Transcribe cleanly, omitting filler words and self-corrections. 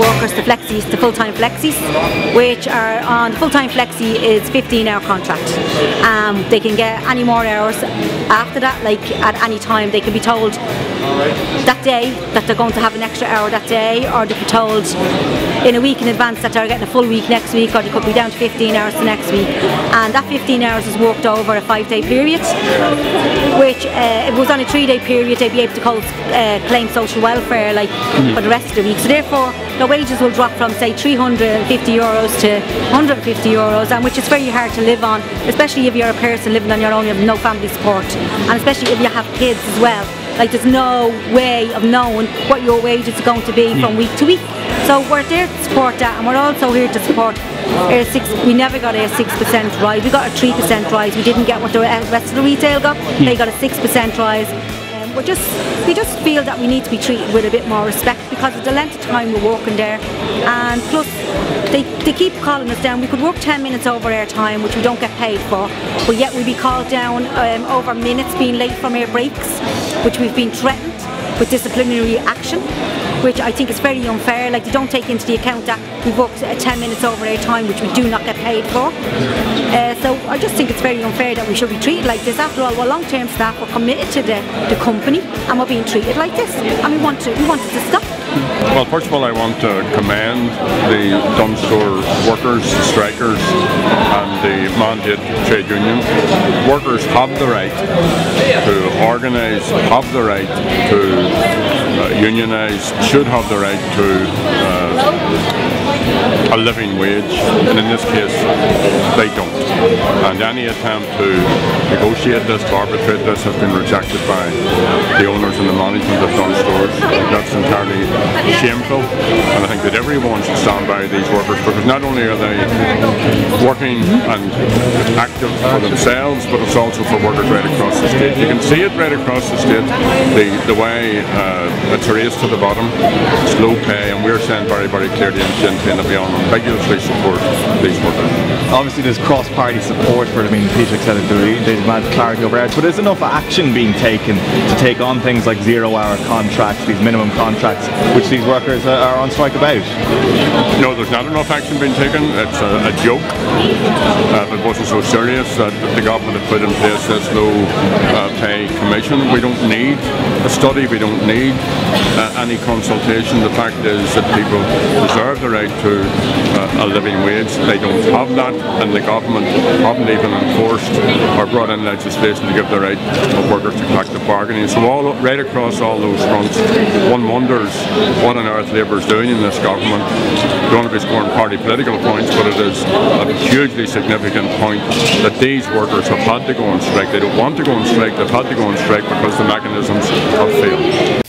workers to flexis, to full-time flexis, which are on the full-time flexi is 15-hour contract. They can get any more hours after that, like at any time. They can be told that day that they're going to have an extra hour that day, or they can be told in a week in advance that they're getting a full week next week, or they could be down to 15 hours the next week. And that 15 hours is worked over a 5-day period, which if it was on a 3-day period, they'd be able to claim social welfare like for the rest of the week. So therefore the wages will drop from say €350 to €150, and which is very hard to live on, especially if you're a person living on your own, you have no family support, and especially if you have kids as well. Like there's no way of knowing what your wages are going to be from week to week. So we're there to support that, and we're also here to support we never got a 6% rise. We got a 3% rise. We didn't get what the rest of the retail got. They got a 6% rise. We just feel that we need to be treated with a bit more respect because of the length of time we're working there, and plus they keep calling us down. We could work 10 minutes over our time, which we don't get paid for, but yet we'd be called down over minutes being late from our breaks, which we've been threatened with disciplinary action, which I think is very unfair. Like they don't take into the account that we've worked 10 minutes over our time, which we do not get paid for. So I just think it's very unfair that we should be treated like this. After all, we're long-term staff, we're committed to the company, and we're being treated like this, and we want it to stop. Well, first of all, I want to commend the Dunnes Store workers, strikers and the mandate trade union. Workers have the right to organise, have the right to unionise, should have the right to a living wage, and in this case they don't. And any attempt to negotiate this, to arbitrate this, has been rejected by the owners and the management of Dunnes Stores. That's entirely shameful, and I think that everyone should stand by these workers, because not only are they working and active for themselves, but it's also for workers right across the state. You can see it right across the state, the way it's a race to the bottom, it's low pay, and we're saying very, very clearly in Sinn Féin that we unambiguously support these workers. Obviously there's cross-party support for it. I mean, Peter said it, they demand clarity over hours, but is enough action being taken to take on things like zero-hour contracts, these minimum contracts, which these workers are on strike about? No, there's not enough action being taken. It's a joke. If it wasn't so serious that the government had put in place this low pay commission, we don't need a study, we don't need any consultation. The fact is that people deserve the right to a living wage. They don't have that, and the government haven't even enforced or brought in legislation to give the right of workers to collective bargaining. So right across all those fronts, one wonders what on earth Labour is doing in this government. They don't want to be scoring party political points, but it is a hugely significant point that these workers have had to go on strike. They don't want to go on strike, they've had to go on strike because the mechanisms have failed.